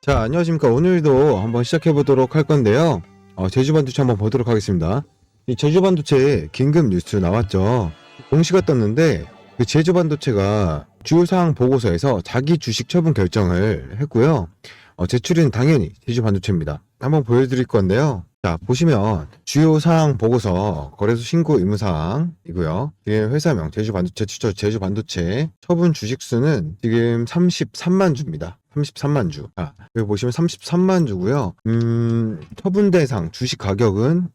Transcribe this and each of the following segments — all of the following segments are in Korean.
자, 안녕하십니까. 오늘도 한번 시작해 보도록 할 건데요. 제주 반도체 한번 보도록 하겠습니다. 이 제주 반도체 긴급 뉴스 나왔죠. 공시가 떴는데 그 제주 반도체가 주요 사항 보고서에서 자기 주식 처분 결정을 했고요. 제출인 당연히 제주 반도체입니다. 한번 보여드릴 건데요. 자, 보시면 주요 사항 보고서 거래소 신고 의무 사항이고요. 회사명 제주 반도체 추천 제주 반도체 처분 주식 수는 지금 33만 주입니다. 33만 주. 여기 보시면 33만 주고요. 처분 대상 주식 가격은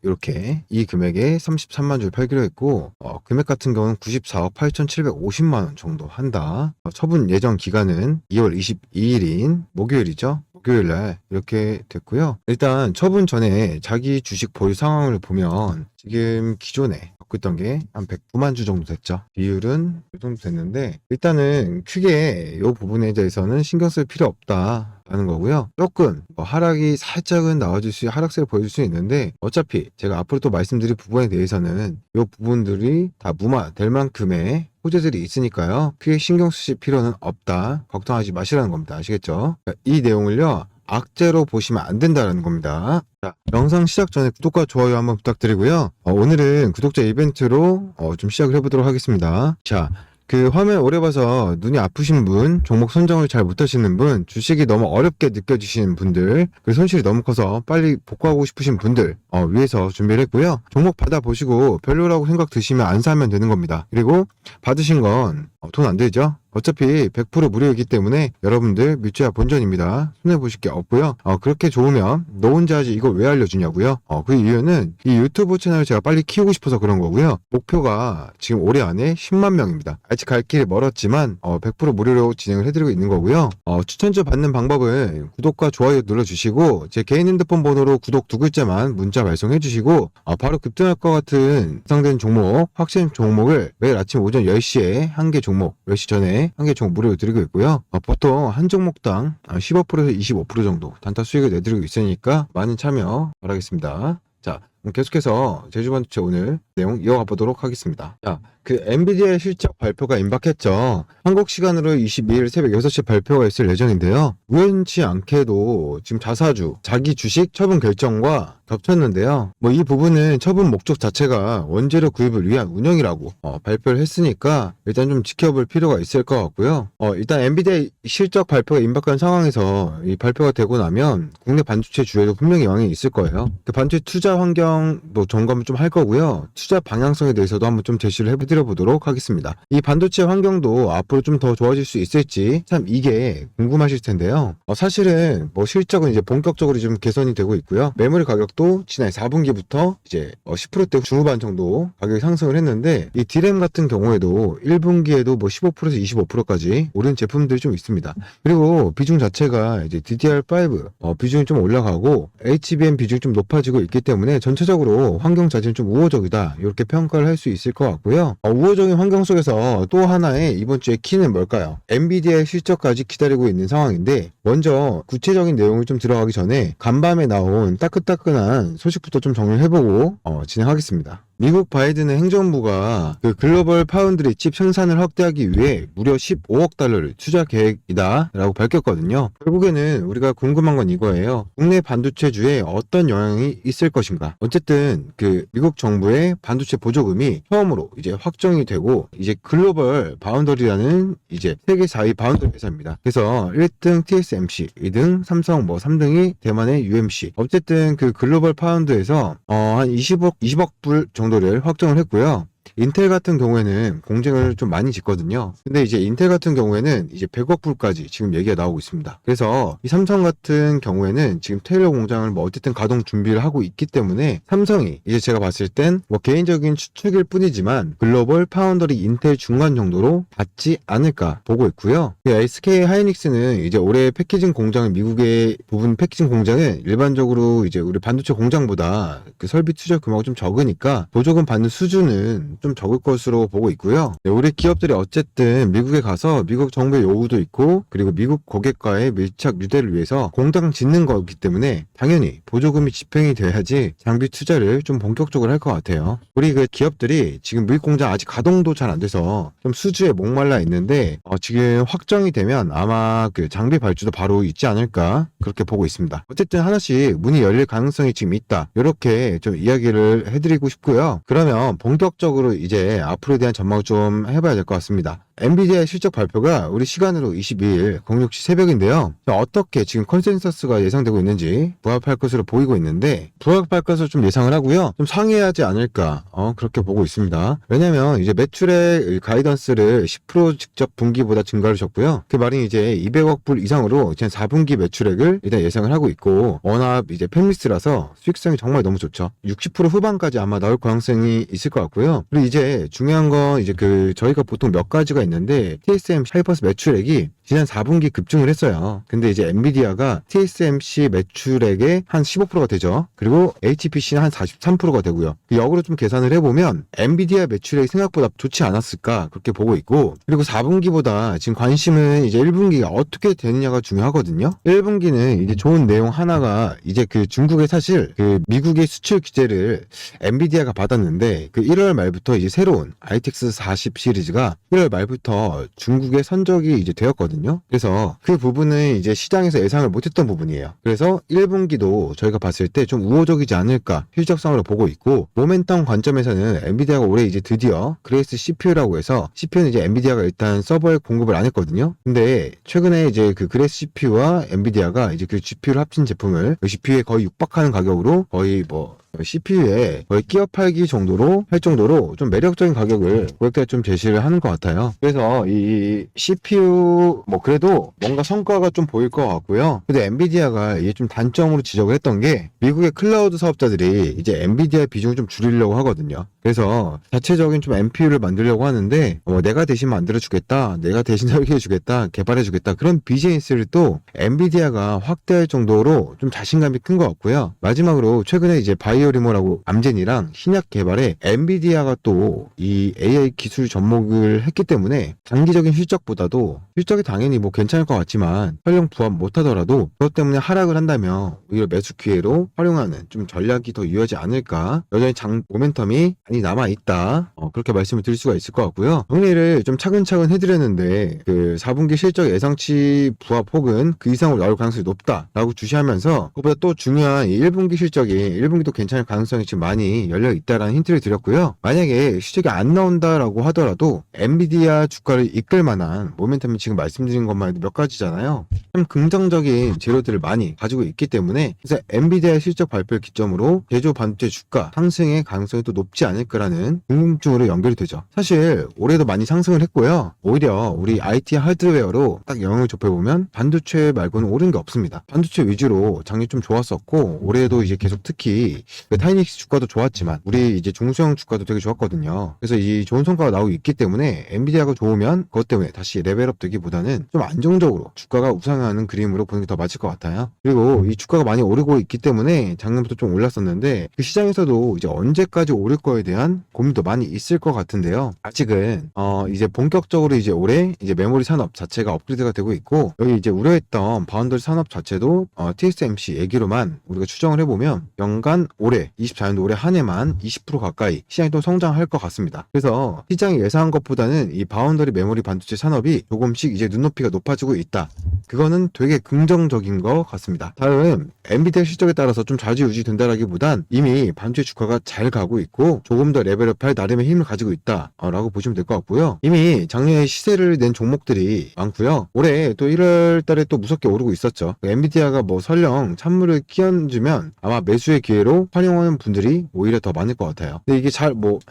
이렇게 이 금액에 33만 주를 팔기로 했고, 금액 같은 경우는 94억 8,750만 원 정도 한다. 처분 예정 기간은 2월 22일인 목요일이죠. 목요일날 이렇게 됐고요. 일단 처분 전에 자기 주식 보유 상황을 보면 지금 기존에 갖고 있던 게 한 109만 주 정도 됐죠. 비율은 이 정도 됐는데, 일단은 크게 이 부분에 대해서는 신경 쓸 필요 없다라는 거고요. 조금 하락이 살짝은 나와줄 수, 하락세를 보여줄 수 있는데, 어차피 제가 앞으로 또 말씀드릴 부분에 대해서는 이 부분들이 다 무마될 만큼의 호재들이 있으니까요. 크게 신경 쓰실 필요는 없다. 걱정하지 마시라는 겁니다. 아시겠죠? 이 내용을요, 악재로 보시면 안 된다는 겁니다. 자, 영상 시작 전에 구독과 좋아요 한번 부탁드리고요. 오늘은 구독자 이벤트로 좀 시작을 해보도록 하겠습니다. 자, 그 화면 오래 봐서 눈이 아프신 분, 종목 선정을 잘 못하시는 분, 주식이 너무 어렵게 느껴지시는 분들, 그 손실이 너무 커서 빨리 복구하고 싶으신 분들 위해서 준비를 했고요. 종목 받아보시고 별로라고 생각 드시면 안 사면 되는 겁니다. 그리고 받으신 건 돈 안 들죠? 어차피 100% 무료이기 때문에 여러분들 뮤추야 본전입니다. 손해보실 게 없고요. 그렇게 좋으면 너 혼자 하지 이걸 왜 알려주냐고요? 그 이유는 이 유튜브 채널을 제가 빨리 키우고 싶어서 그런 거고요. 목표가 지금 올해 안에 10만 명입니다. 아직 갈 길이 멀었지만 100% 무료로 진행을 해드리고 있는 거고요. 추천주 받는 방법은 구독과 좋아요 눌러주시고 제 개인 핸드폰 번호로 구독 2글자만 문자 발송해 주시고 바로 급등할 것 같은 예상된 종목, 확신 종목을 매일 아침 오전 10시에 한 개 종목, 10시 전에 한 개 종목 무료로 드리고 있고요. 보통 한 종목당 15%에서 25% 정도 단타 수익을 내드리고 있으니까 많은 참여 바라겠습니다. 자, 계속해서 제주 반도체 오늘 내용 이어가 보도록 하겠습니다. 자, 그 엔비디아의 실적 발표가 임박했죠. 한국 시간으로 22일 새벽 6시 발표가 있을 예정인데요. 우연치 않게도 지금 자사주 자기 주식 처분 결정과 겹쳤는데요. 이 부분은 처분 목적 자체가 원재료 구입을 위한 운영이라고 발표를 했으니까 일단 좀 지켜볼 필요가 있을 것 같고요. 일단 엔비디아 실적 발표가 임박한 상황에서 이 발표가 되고 나면 국내 반도체 주에도 분명히 영향이 있을 거예요. 그 반도체 투자 환경 점검을 좀 할 거고요. 투자 방향성에 대해서도 한번 좀 제시를 해드려 보도록 하겠습니다. 이 반도체 환경도 앞으로 좀 더 좋아질 수 있을지 참 이게 궁금하실 텐데요. 사실은 실적은 이제 본격적으로 좀 개선이 되고 있고요. 메모리 가격도 지난 4분기부터 이제 10%대 중후반 정도 가격이 상승을 했는데, 이 D램 같은 경우에도 1분기에도 15%에서 25%까지 오른 제품들이 좀 있습니다. 그리고 비중 자체가 이제 DDR5 비중이 좀 올라가고 HBM 비중이 좀 높아지고 있기 때문에 전체적으로 환경 자체는 좀 우호적이다, 이렇게 평가를 할 수 있을 것 같고요. 우호적인 환경 속에서 또 하나의 이번 주의 키는 뭘까요? 엔비디아의 실적까지 기다리고 있는 상황인데, 먼저 구체적인 내용을 좀 들어가기 전에 간밤에 나온 따끈따끈한 소식부터 좀 정리해보고 진행하겠습니다. 미국 바이든 행정부가 그 글로벌 파운드리 칩 생산을 확대하기 위해 무려 15억 달러를 투자 계획이다 라고 밝혔거든요. 결국에는 우리가 궁금한 건 이거예요. 국내 반도체주에 어떤 영향이 있을 것인가. 어쨌든 그 미국 정부의 반도체 보조금이 처음으로 이제 확정이 되고, 이제 글로벌 바운더리라는 이제 세계 4위 바운더리 회사입니다. 그래서 1등 TSMC, 2등 삼성, 3등이 대만의 UMC. 어쨌든 그 글로벌 파운드에서 한 20억 불 정도를 확정을 했고요. 인텔 같은 경우에는 공장을 좀 많이 짓거든요. 근데 이제 인텔 같은 경우에는 이제 100억 불까지 지금 얘기가 나오고 있습니다. 그래서 이 삼성 같은 경우에는 지금 테일러 공장을 어쨌든 가동 준비를 하고 있기 때문에 삼성이 이제 제가 봤을 땐 개인적인 추측일 뿐이지만 글로벌 파운더리 인텔 중간 정도로 받지 않을까 보고 있고요. SK 하이닉스는 이제 올해 패키징 공장을, 미국의 부분 패키징 공장은 일반적으로 이제 우리 반도체 공장보다 그 설비 투자 규모가 좀 적으니까 보조금 받는 수준은 좀 적을 것으로 보고 있고요. 네, 우리 기업들이 어쨌든 미국에 가서 미국 정부의 요구도 있고 그리고 미국 고객과의 밀착 유대를 위해서 공장 짓는 거기 때문에 당연히 보조금이 집행이 돼야지 장비 투자를 좀 본격적으로 할 것 같아요. 우리 그 기업들이 지금 미국 공장 아직 가동도 잘 안 돼서 좀 수주에 목말라 있는데 지금 확정이 되면 아마 그 장비 발주도 바로 있지 않을까 그렇게 보고 있습니다. 어쨌든 하나씩 문이 열릴 가능성이 지금 있다. 이렇게 좀 이야기를 해드리고 싶고요. 그러면 본격적으로 이제 앞으로에 대한 전망을 좀 해봐야 될 것 같습니다. 엔비디아의 실적 발표가 우리 시간으로 22일 06시 새벽인데요. 어떻게 지금 컨센서스가 예상되고 있는지 부합할 것으로 보이고 있는데 부합할 것으로 좀 예상을 하고요. 좀 상회하지 않을까 그렇게 보고 있습니다. 왜냐면 이제 매출의 가이던스를 10% 직접 분기보다 증가를 줬고요. 그 말은 이제 200억 불 이상으로 이제 4분기 매출액을 일단 예상을 하고 있고 워낙 이제 팹리스라서 수익성이 정말 너무 좋죠. 60% 후반까지 아마 나올 가능성이 있을 것 같고요. 그리고 이제 중요한 건 이제 그 저희가 보통 몇 가지가 있는데 TSMC 하이퍼스 매출액이 지난 4분기 급증을 했어요. 근데 이제 엔비디아가 TSMC 매출액의 한 15%가 되죠. 그리고 HPC는 한 43%가 되고요. 역으로 좀 계산을 해보면 엔비디아 매출액이 생각보다 좋지 않았을까 그렇게 보고 있고 그리고 4분기보다 지금 관심은 이제 1분기가 어떻게 되느냐가 중요하거든요. 1분기는 이제 좋은 내용 하나가 이제 그 중국의 사실 그 미국의 수출 규제를 엔비디아가 받았는데 그 1월 말부터 이제 새로운 RTX 40 시리즈가 1월 말부터 중국에 선적이 이제 되었거든요. 그래서 그 부분은 이제 시장에서 예상을 못했던 부분이에요. 그래서 1분기도 저희가 봤을 때 좀 우호적이지 않을까 실적상으로 보고 있고 모멘텀 관점에서는 엔비디아가 올해 이제 드디어 그레이스 CPU라고 해서 CPU는 이제 엔비디아가 일단 서버에 공급을 안 했거든요. 근데 최근에 이제 그 그레이스 CPU와 엔비디아가 이제 그 GPU를 합친 제품을 그 GPU에 거의 육박하는 가격으로 거의 뭐 CPU에 거의 끼어 팔기 정도로 할 정도로 좀 매력적인 가격을 고객들한테 좀 제시를 하는 것 같아요. 그래서 이 CPU 뭐 그래도 뭔가 성과가 좀 보일 것 같고요. 근데 엔비디아가 이게 좀 단점으로 지적을 했던 게 미국의 클라우드 사업자들이 이제 엔비디아 비중을 좀 줄이려고 하거든요. 그래서 자체적인 좀 NPU를 만들려고 하는데 내가 대신 만들어주겠다, 내가 대신 설계해주겠다, 개발해주겠다 그런 비즈니스를 또 엔비디아가 확대할 정도로 좀 자신감이 큰 것 같고요. 마지막으로 최근에 이제 바이오리모라고 암젠이랑 신약 개발에 엔비디아가 또 이 AI 기술 접목을 했기 때문에 장기적인 실적보다도 실적이 당연히 뭐 괜찮을 것 같지만 설령 부합 못하더라도 그것 때문에 하락을 한다면 오히려 매수 기회로 활용하는 좀 전략이 더 유효하지 않을까. 여전히 장 모멘텀이 많이 남아있다. 그렇게 말씀을 드릴 수가 있을 것 같고요. 정리를 좀 차근차근 해드렸는데 그 4분기 실적 예상치 부합 혹은 그 이상으로 나올 가능성이 높다라고 주시하면서 그것보다 또 중요한 이 1분기 실적이 1분기도 괜찮을 가능성이 지금 많이 열려 있다라는 힌트를 드렸고요. 만약에 실적이 안 나온다라고 하더라도 엔비디아 주가를 이끌 만한 모멘텀이 지금 말씀드린 것만 해도 몇 가지잖아요. 참 긍정적인 재료들을 많이 가지고 있기 때문에 그래서 엔비디아의 실적 발표를 기점으로 제조 반도체 주가 상승의 가능성이 또 높지 않을까라는 궁금증으로 연결이 되죠. 사실 올해도 많이 상승을 했고요. 오히려 우리 IT 하드웨어로 딱 영향을 좁혀보면 반도체 말고는 오른 게 없습니다. 반도체 위주로 작년 좀 좋았었고 올해도 이제 계속 특히 타이닉스 주가도 좋았지만 우리 이제 중소형 주가도 되게 좋았거든요. 그래서 이 좋은 성과가 나오고 있기 때문에 엔비디아가 좋으면 그것 때문에 다시 레벨업 되기보다는 좀 안정적으로 주가가 우상하는 그림으로 보는 게 더 맞을 것 같아요. 그리고 이 주가가 많이 오르고 있기 때문에 작년부터 좀 올랐었는데 그 시장에서도 이제 언제까지 오를 거에 대한 고민도 많이 있을 것 같은데요. 아직은 이제 본격적으로 이제 올해 이제 메모리 산업 자체가 업그레이드가 되고 있고 여기 이제 우려했던 바운더리 산업 자체도 TSMC 얘기로만 우리가 추정을 해보면 연간 올해 24년도 올해 한 해만 20% 가까이 시장이 또 성장할 것 같습니다. 그래서 시장이 예상한 것보다는 이 바운더리 메모리 반도체 산업이 조금씩 이제 눈높이가 높아지고 있다. 그거는 되게 긍정적인 것 같습니다. 다음 엔비디아 실적에 따라서 좀 좌지우지 된다라기보단 이미 반도체 주가가 잘 가고 있고 조금 더 레벨업할 나름의 힘을 가지고 있다라고 보시면 될 것 같고요. 이미 작년에 시세를 낸 종목들이 많고요. 올해 또 1월 달에 또 무섭게 오르고 있었죠. 엔비디아가 뭐 설령 찬물을 끼얹으면 아마 매수의 기회로 활용하는 분들이 오히려 더 많을 것 같아요. 근데 이게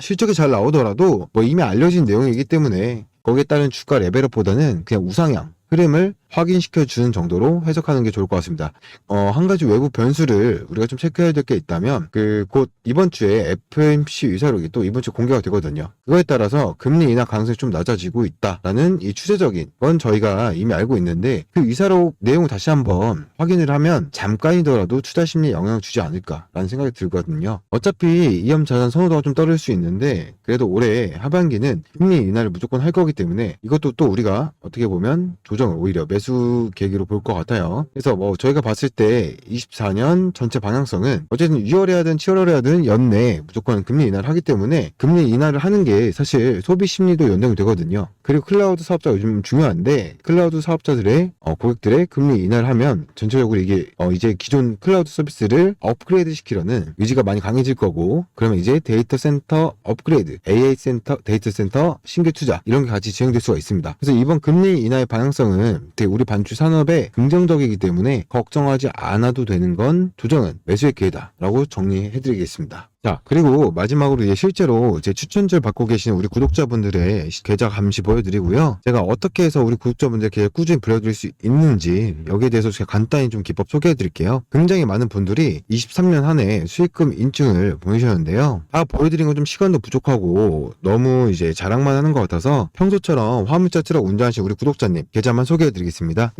실적이 잘 나오더라도 뭐 이미 알려진 내용이기 때문에 거기에 따른 주가 레벨업보다는 그냥 우상향 흐름을 확인시켜 주는 정도로 해석하는 게 좋을 것 같습니다. 한 가지 외부 변수를 우리가 좀 체크해야 될 게 있다면 곧 이번 주에 FOMC 의사록이 또 이번 주 공개가 되거든요. 그거에 따라서 금리 인하 가능성이 좀 낮아지고 있다라는 이 추세적인 건 저희가 이미 알고 있는데, 그 의사록 내용을 다시 한번 확인을 하면 잠깐이더라도 투자 심리에 영향을 주지 않을까라는 생각이 들거든요. 어차피 위험 자산 선호도가 좀 떨어질 수 있는데, 그래도 올해 하반기는 금리 인하를 무조건 할 거기 때문에 이것도 또 우리가 어떻게 보면 조정을 오히려 매수 계기로 볼 것 같아요. 그래서 저희가 봤을 때 24년 전체 방향성은 어쨌든 6월에 하든 7월에 하든 연내 무조건 금리 인하를 하기 때문에, 금리 인하를 하는 게 사실 소비 심리도 연동이 되거든요. 그리고 클라우드 사업자가 요즘 중요한데, 클라우드 사업자들의 고객들의 금리 인하를 하면 전체적으로 이게 이제 기존 클라우드 서비스를 업그레이드 시키려는 의지가 많이 강해질 거고, 그러면 이제 데이터 센터 업그레이드, AI 센터, 데이터 센터 신규 투자 이런 게 같이 진행될 수가 있습니다. 그래서 이번 금리 인하의 방향성은 되게 우리 반도체 산업에 긍정적이기 때문에 걱정하지 않아도 되는 건 조정은 매수의 기회다라고 정리해드리겠습니다. 자, 그리고 마지막으로 이제 실제로 제 추천주를 받고 계시는 우리 구독자분들의 계좌 감시 보여드리고요. 제가 어떻게 해서 우리 구독자분들 계좌 꾸준히 불려드릴 수 있는지 여기에 대해서 제가 간단히 좀 기법 소개해드릴게요. 굉장히 많은 분들이 23년 한 해 수익금 인증을 보내셨는데요. 다 보여드린 건 좀 시간도 부족하고 너무 이제 자랑만 하는 것 같아서 평소처럼 화물차 트럭 운전하시는 우리 구독자님 계좌만 소개해드리겠습니다.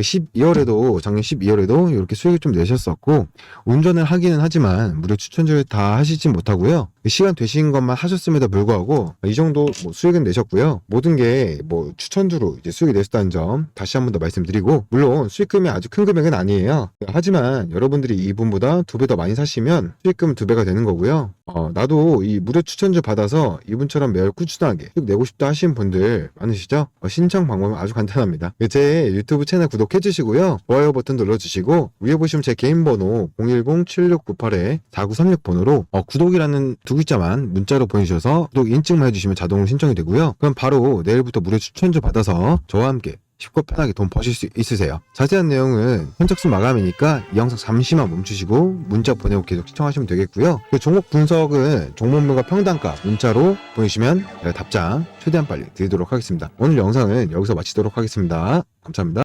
작년 12월에도 이렇게 수익을 좀 내셨었고, 운전을 하기는 하지만 무료 추천주를 다 하시진 못하고요. 시간 되신 것만 하셨음에도 불구하고 이 정도 수익은 내셨고요. 모든 게 추천주로 이제 수익이 내셨다는 점 다시 한 번 더 말씀드리고, 물론 수익금이 아주 큰 금액은 아니에요. 하지만 여러분들이 이분보다 2배 더 많이 사시면 수익금은 2배가 되는 거고요. 나도 이 무료 추천주 받아서 이분처럼 매월 꾸준하게 수익 내고 싶다 하시는 분들 많으시죠? 신청 방법은 아주 간단합니다. 제 유튜브 채널 구독해 주시고요. 좋아요 버튼 눌러주시고, 위에 보시면 제 개인 번호 010-7698-4936 번호로 구독이라는 두 글자만 문자로 보내주셔서 구독 인증만 해주시면 자동으로 신청이 되고요. 그럼 바로 내일부터 무료 추천주 받아서 저와 함께 쉽고 편하게 돈 버실 수 있으세요. 자세한 내용은 선착순 마감이니까 이 영상 잠시만 멈추시고 문자 보내고 계속 시청하시면 되겠고요. 종목 분석은 종목명과 평단가 문자로 보내주시면 제가 답장 최대한 빨리 드리도록 하겠습니다. 오늘 영상은 여기서 마치도록 하겠습니다. 감사합니다.